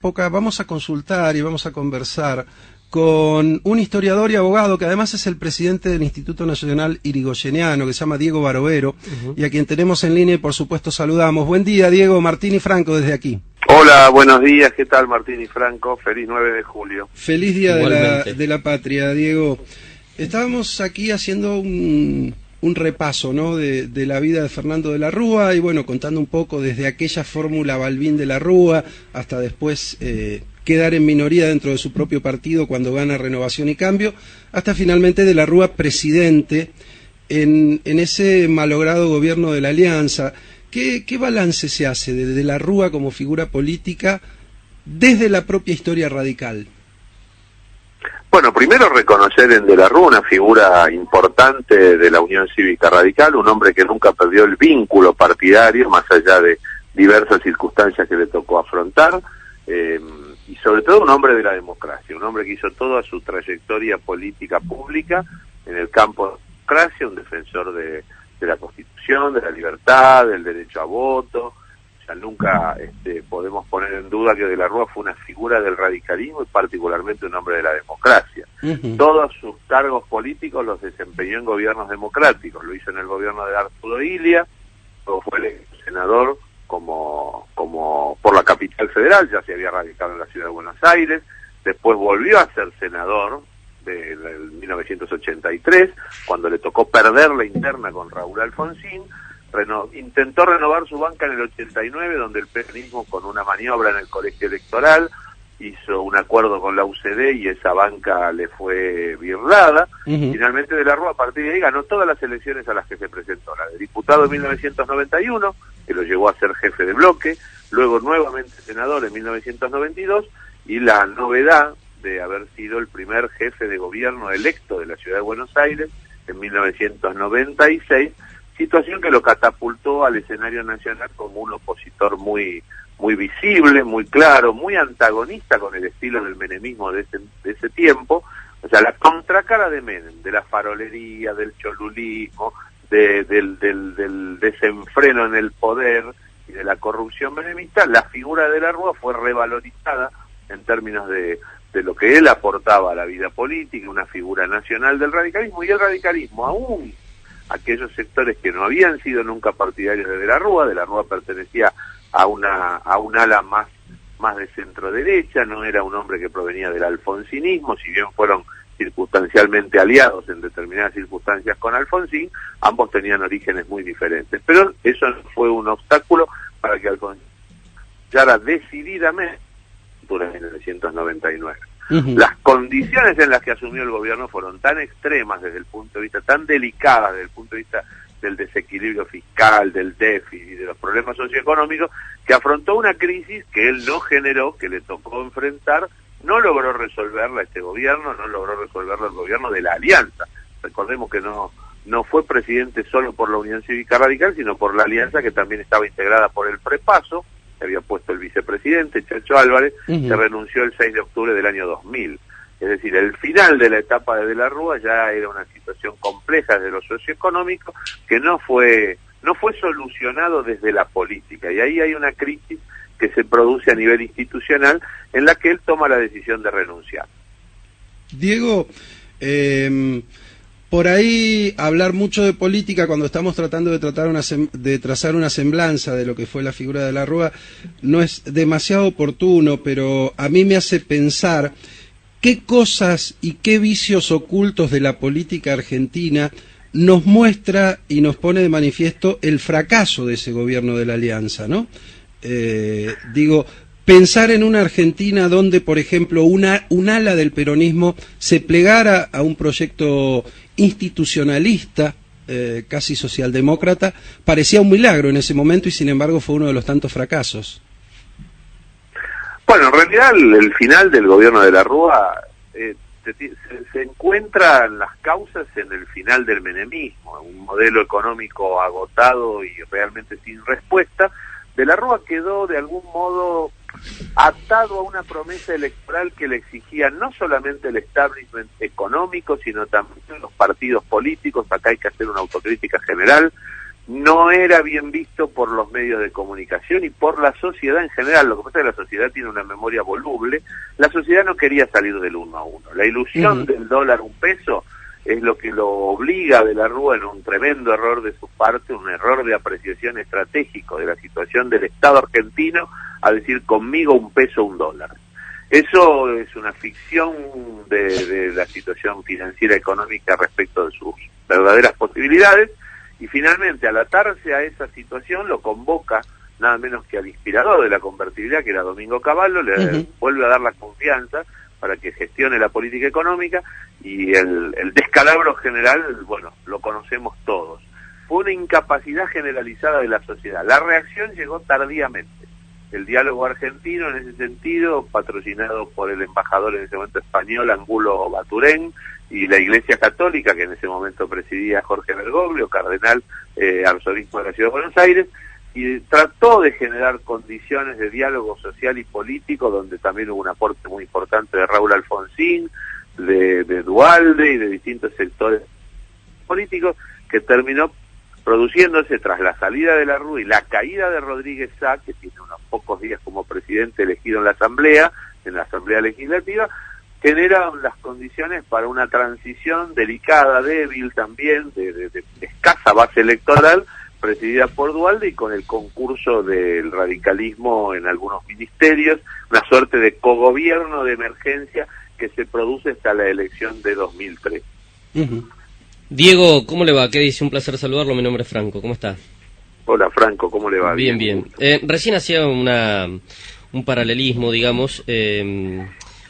Vamos a consultar y vamos a conversar con un historiador y abogado que además es el presidente del Instituto Nacional Irigoyeniano, que se llama Diego Barovero, y a quien tenemos en línea y por supuesto saludamos. Buen día, Diego. Martín y Franco desde aquí. Hola, buenos días. ¿Qué tal, Martín y Franco? Feliz 9 de julio. Feliz día de la patria, Diego. Estábamos aquí haciendo un repaso, ¿no?, de la vida de Fernando de la Rúa y bueno, contando un poco desde aquella fórmula Balbín de la Rúa hasta después quedar en minoría dentro de su propio partido cuando gana Renovación y Cambio, hasta finalmente de la Rúa presidente en ese malogrado gobierno de la Alianza. ¿Qué balance se hace de la Rúa como figura política desde la propia historia radical? Bueno, primero reconocer en De la Rúa una figura importante de la Unión Cívica Radical, un hombre que nunca perdió el vínculo partidario, más allá de diversas circunstancias que le tocó afrontar, y sobre todo un hombre de la democracia, un hombre que hizo toda su trayectoria política pública en el campo de la democracia, un defensor de la Constitución, de la libertad, del derecho a voto. O sea, nunca podemos poner en duda que De la Rúa fue una figura del radicalismo y particularmente un hombre de la democracia. Todos sus cargos políticos los desempeñó en gobiernos democráticos. Lo hizo en el gobierno de Arturo Illia, luego fue electo senador como por la capital federal, ya se había radicado en la ciudad de Buenos Aires, después volvió a ser senador del 1983, cuando le tocó perder la interna con Raúl Alfonsín. Intentó renovar su banca en el 89, donde el peronismo, con una maniobra en el colegio electoral, hizo un acuerdo con la UCD y esa banca le fue birlada. Finalmente De la Rúa, a partir de ahí, ganó todas las elecciones a las que se presentó. La de diputado en 1991, que lo llevó a ser jefe de bloque, luego nuevamente senador en 1992, y la novedad de haber sido el primer jefe de gobierno electo de la ciudad de Buenos Aires en 1996, situación que lo catapultó al escenario nacional como un opositor muy visible, muy claro, muy antagonista con el estilo del menemismo de ese tiempo. O sea, la contracara de Menem, de la farolería, del cholulismo, del desenfreno en el poder y de la corrupción menemista, la figura de la Rúa fue revalorizada en términos de lo que él aportaba a la vida política, una figura nacional del radicalismo, y el radicalismo, aún aquellos sectores que no habían sido nunca partidarios de la Rúa pertenecía a un ala más de centro derecha, no era un hombre que provenía del alfonsinismo, si bien fueron circunstancialmente aliados en determinadas circunstancias con Alfonsín, ambos tenían orígenes muy diferentes, pero eso no fue un obstáculo para que Alfonsín llegara decididamente en 1999. Las condiciones en las que asumió el gobierno fueron tan extremas desde el punto de vista, tan delicadas desde el punto de vista del desequilibrio fiscal, del déficit y de los problemas socioeconómicos, que afrontó una crisis que él no generó, que le tocó enfrentar, no logró resolverla este gobierno, no logró resolverla el gobierno de la Alianza. Recordemos que no fue presidente solo por la Unión Cívica Radical, sino por la Alianza, que también estaba integrada por el Prepaso, que había puesto el vicepresidente, Chacho Álvarez, que renunció el 6 de octubre del año 2000. Es decir, el final de la etapa de la Rúa ya era una situación compleja desde lo socioeconómico que no fue solucionado desde la política. Y ahí hay una crisis que se produce a nivel institucional en la que él toma la decisión de renunciar. Diego, por ahí hablar mucho de política cuando estamos tratando de trazar una semblanza de lo que fue la figura de la Rúa no es demasiado oportuno, pero a mí me hace pensar qué cosas y qué vicios ocultos de la política argentina nos muestra y nos pone de manifiesto el fracaso de ese gobierno de la Alianza, ¿no? Pensar en una Argentina donde, por ejemplo, un ala del peronismo se plegara a un proyecto institucionalista, casi socialdemócrata, parecía un milagro en ese momento y sin embargo fue uno de los tantos fracasos. Bueno, en realidad el final del gobierno de la Rúa se encuentran las causas en el final del menemismo, un modelo económico agotado y realmente sin respuesta. De la Rúa quedó de algún modo atado a una promesa electoral que le exigía no solamente el establishment económico, sino también los partidos políticos. Acá hay que hacer una autocrítica general. no era bien visto por los medios de comunicación y por la sociedad en general. Lo que pasa es que la sociedad tiene una memoria voluble. La sociedad no quería salir del 1 a 1. La ilusión del dólar un peso es lo que lo obliga a De la Rúa, en un tremendo error de su parte, un error de apreciación estratégico de la situación del Estado argentino, a decir conmigo un peso, un dólar. Eso es una ficción de la situación financiera económica respecto de sus verdaderas posibilidades. Y finalmente, al atarse a esa situación, lo convoca nada menos que al inspirador de la convertibilidad, que era Domingo Cavallo, le vuelve a dar la confianza para que gestione la política económica, y el descalabro general, bueno, lo conocemos todos. Fue una incapacidad generalizada de la sociedad. La reacción llegó tardíamente. El diálogo argentino, en ese sentido, patrocinado por el embajador en ese momento español, Angulo Baturén, y la Iglesia Católica, que en ese momento presidía Jorge Bergoglio, cardenal, arzobispo de la Ciudad de Buenos Aires, y trató de generar condiciones de diálogo social y político, donde también hubo un aporte muy importante de Raúl Alfonsín, de Duhalde y de distintos sectores políticos, que terminó produciéndose tras la salida de la Rúa y la caída de Rodríguez Sá, que tiene unos pocos días como presidente elegido en la Asamblea Legislativa, generan las condiciones para una transición delicada, débil también, de escasa base electoral, presidida por Duhalde y con el concurso del radicalismo en algunos ministerios, una suerte de cogobierno de emergencia que se produce hasta la elección de 2003. Diego, ¿cómo le va? ¿Qué dice? Un placer saludarlo, mi nombre es Franco, ¿cómo está? Hola Franco, ¿cómo le va? Bien, bien. Recién hacía un paralelismo, digamos,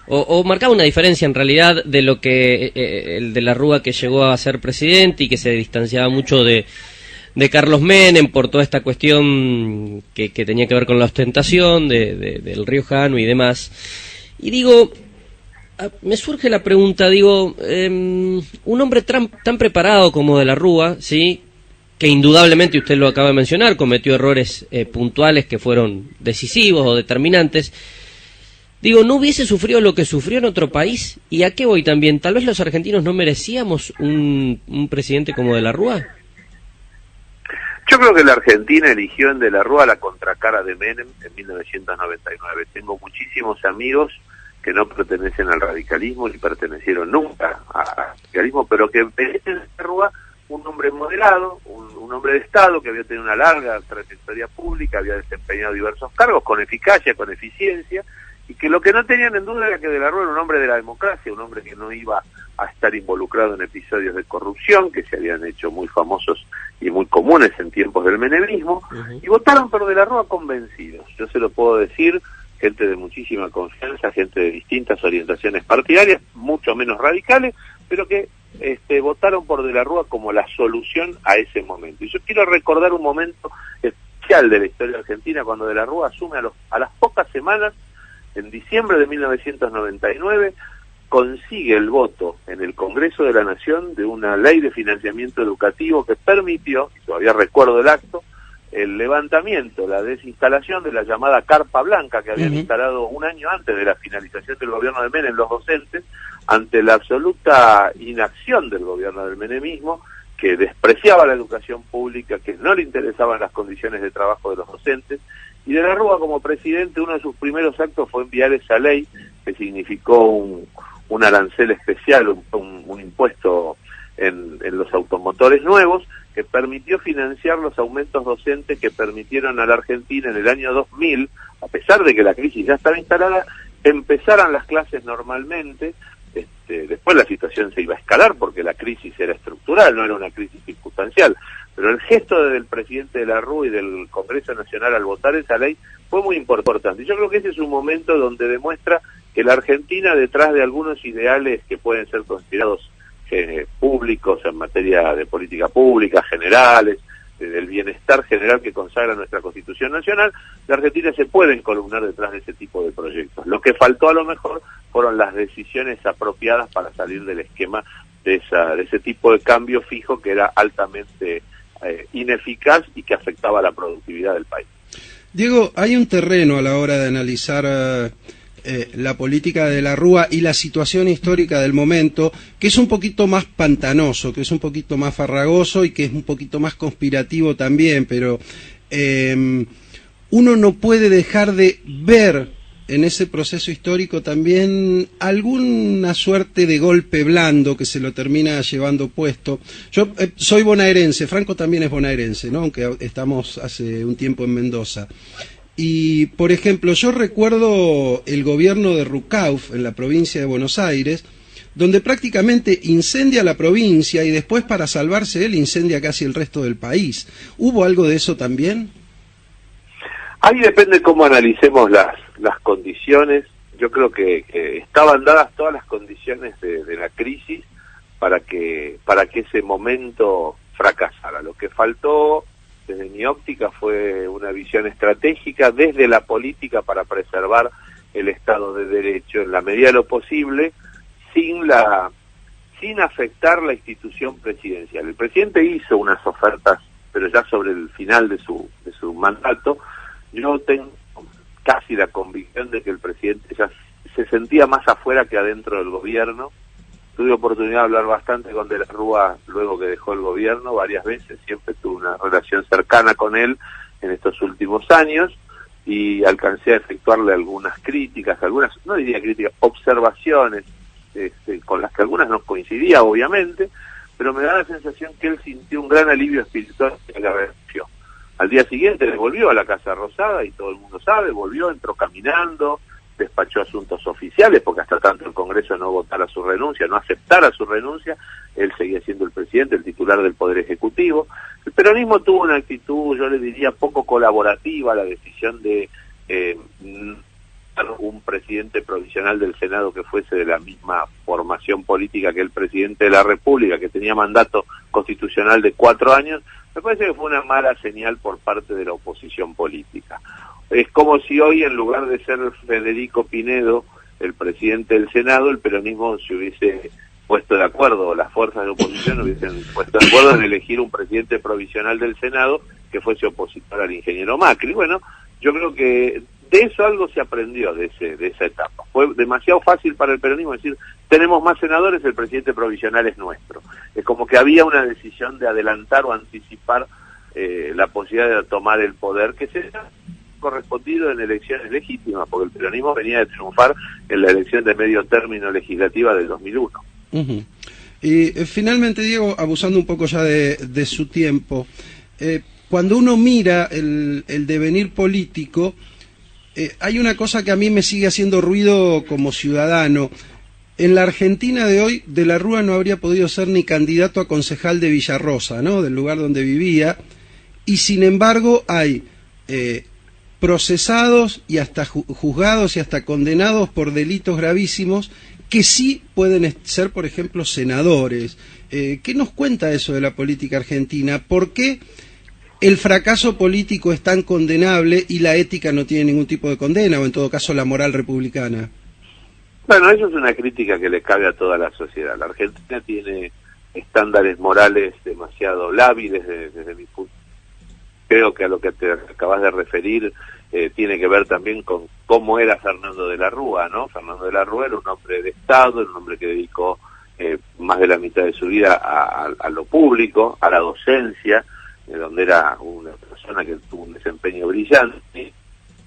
o marcaba una diferencia en realidad de lo que el de la Rúa, que llegó a ser presidente y que se distanciaba mucho de Carlos Menem por toda esta cuestión que tenía que ver con la ostentación del riojano y demás. Y digo, me surge la pregunta, digo, un hombre tan preparado como De la Rúa, ¿sí?, que indudablemente, usted lo acaba de mencionar, cometió errores puntuales que fueron decisivos o determinantes. Digo, ¿no hubiese sufrido lo que sufrió en otro país? ¿Y a qué voy también? ¿Tal vez los argentinos no merecíamos un presidente como De la Rúa? Yo creo que la Argentina eligió en De la Rúa la contracara de Menem en 1999. Tengo muchísimos amigos que no pertenecen al radicalismo ni pertenecieron nunca al radicalismo, pero que ven en De la Rúa un hombre moderado, un hombre de Estado que había tenido una larga trayectoria pública, había desempeñado diversos cargos con eficacia, con eficiencia, y que lo que no tenían en duda era que De la Rúa era un hombre de la democracia, un hombre que no iba a estar involucrado en episodios de corrupción que se habían hecho muy famosos y muy comunes en tiempos del menemismo, y votaron por De la Rúa convencidos. Yo se lo puedo decir, gente de muchísima confianza, gente de distintas orientaciones partidarias, mucho menos radicales, pero que votaron por De la Rúa como la solución a ese momento. Y yo quiero recordar un momento especial de la historia argentina, cuando De la Rúa asume a las pocas semanas, en diciembre de 1999, consigue el voto en el Congreso de la Nación de una ley de financiamiento educativo que permitió, y todavía recuerdo el acto, el levantamiento, la desinstalación de la llamada carpa blanca que habían instalado un año antes de la finalización del gobierno de Menem los docentes, ante la absoluta inacción del gobierno del menemismo, que despreciaba la educación pública, que no le interesaban las condiciones de trabajo de los docentes. Y De la Rúa, como presidente, uno de sus primeros actos fue enviar esa ley, que significó un arancel especial, un impuesto en los automotores nuevos, que permitió financiar los aumentos docentes que permitieron a la Argentina en el año 2000, a pesar de que la crisis ya estaba instalada, empezaran las clases normalmente. Después la situación se iba a escalar porque la crisis era estructural, no era una crisis circunstancial. Pero el gesto del presidente De la Rúa y del Congreso Nacional al votar esa ley fue muy importante. Y yo creo que ese es un momento donde demuestra que la Argentina, detrás de algunos ideales que pueden ser considerados públicos en materia de política pública, generales, del bienestar general que consagra nuestra Constitución Nacional, la Argentina se puede encolumnar detrás de ese tipo de proyectos. Lo que faltó a lo mejor fueron las decisiones apropiadas para salir del esquema de ese tipo de cambio fijo que era altamente ineficaz y que afectaba la productividad del país. Diego, hay un terreno a la hora de analizar la política de la Rúa y la situación histórica del momento, que es un poquito más pantanoso, que es un poquito más farragoso y que es un poquito más conspirativo también, pero uno no puede dejar de ver en ese proceso histórico también alguna suerte de golpe blando que se lo termina llevando puesto. Yo soy bonaerense, Franco también es bonaerense, ¿no? Aunque estamos hace un tiempo en Mendoza. Y, por ejemplo, yo recuerdo el gobierno de Rucauf en la provincia de Buenos Aires, donde prácticamente incendia la provincia y después, para salvarse él, incendia casi el resto del país. ¿Hubo algo de eso también? Ahí depende cómo analicemos las condiciones. Yo creo que estaban dadas todas las condiciones de la crisis para que ese momento fracasara. Lo que faltó, desde mi óptica, fue una visión estratégica desde la política para preservar el Estado de Derecho en la medida de lo posible, sin afectar la institución presidencial. El presidente hizo unas ofertas, pero ya sobre el final de su mandato. Yo tengo casi la convicción de que el presidente ya se sentía más afuera que adentro del gobierno. Tuve oportunidad de hablar bastante con De la Rúa luego que dejó el gobierno, varias veces, siempre tuve una relación cercana con él en estos últimos años, y alcancé a efectuarle algunas críticas, algunas, no diría críticas, observaciones, con las que algunas no coincidía, obviamente, pero me da la sensación que él sintió un gran alivio espiritual en la reacción. Al día siguiente le volvió a la Casa Rosada, y todo el mundo sabe, volvió, entró caminando, despachó asuntos oficiales, porque hasta tanto el Congreso no votara su renuncia, no aceptara su renuncia, él seguía siendo el presidente, el titular del Poder Ejecutivo. El peronismo tuvo una actitud, yo le diría, poco colaborativa, la decisión de un presidente provisional del Senado que fuese de la misma formación política que el presidente de la República, que tenía mandato constitucional de 4 años, me parece que fue una mala señal por parte de la oposición política. Es como si hoy, en lugar de ser Federico Pinedo el presidente del Senado, el peronismo se hubiese puesto de acuerdo, las fuerzas de oposición hubiesen puesto de acuerdo en elegir un presidente provisional del Senado que fuese opositor al ingeniero Macri. Bueno, yo creo que de eso algo se aprendió de esa etapa. Fue demasiado fácil para el peronismo decir, tenemos más senadores, el presidente provisional es nuestro. Es como que había una decisión de adelantar o anticipar la posibilidad de tomar el poder, que se ha correspondido en elecciones legítimas, porque el peronismo venía de triunfar en la elección de medio término legislativa del 2001. Uh-huh. Y finalmente, Diego, abusando un poco ya de su tiempo, cuando uno mira el devenir político, hay una cosa que a mí me sigue haciendo ruido como ciudadano. En la Argentina de hoy, De la Rúa no habría podido ser ni candidato a concejal de Villarrosa, ¿no?, del lugar donde vivía, y sin embargo hay procesados y hasta juzgados y hasta condenados por delitos gravísimos que sí pueden ser, por ejemplo, senadores. ¿Qué nos cuenta eso de la política argentina? ¿Por qué el fracaso político es tan condenable y la ética no tiene ningún tipo de condena, o en todo caso la moral republicana? Bueno, eso es una crítica que le cabe a toda la sociedad. La Argentina tiene estándares morales demasiado lábiles desde mi punto. Creo que a lo que te acabas de referir tiene que ver también con cómo era Fernando de la Rúa, ¿no? Fernando de la Rúa era un hombre de Estado, un hombre que dedicó más de la mitad de su vida a lo público, a la docencia, donde era una persona que tuvo un desempeño brillante,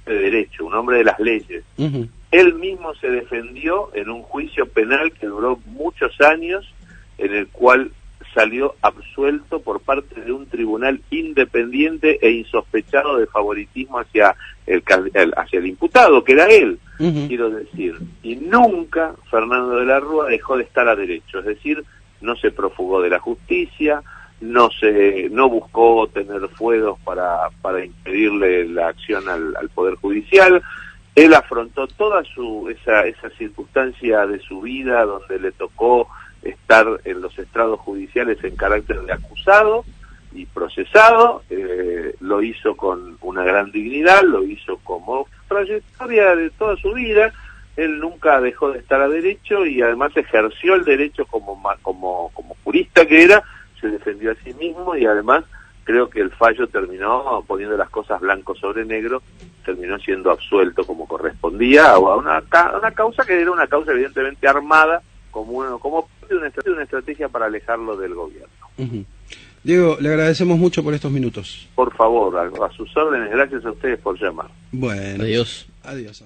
de derecho, un hombre de las leyes. Uh-huh. Él mismo se defendió en un juicio penal que duró muchos años, en el cual salió absuelto por parte de un tribunal independiente e insospechado de favoritismo hacia el imputado, que era él, uh-huh. Quiero decir. Y nunca Fernando de la Rúa dejó de estar a derecho, es decir, no se profugó de la justicia, no buscó tener fueros para impedirle la acción al Poder Judicial. Él afrontó toda esa circunstancia de su vida donde le tocó estar en los estrados judiciales en carácter de acusado y procesado. Lo hizo con una gran dignidad, lo hizo como trayectoria de toda su vida. Él nunca dejó de estar a derecho y además ejerció el derecho como jurista que era, se defendió a sí mismo y además creo que el fallo terminó poniendo las cosas blanco sobre negro, terminó siendo absuelto como correspondía a una causa que era una causa evidentemente armada como parte de una estrategia para alejarlo del gobierno. Uh-huh. Diego, le agradecemos mucho por estos minutos. Por favor, a sus órdenes, gracias a ustedes por llamar. Bueno, adiós. Adiós.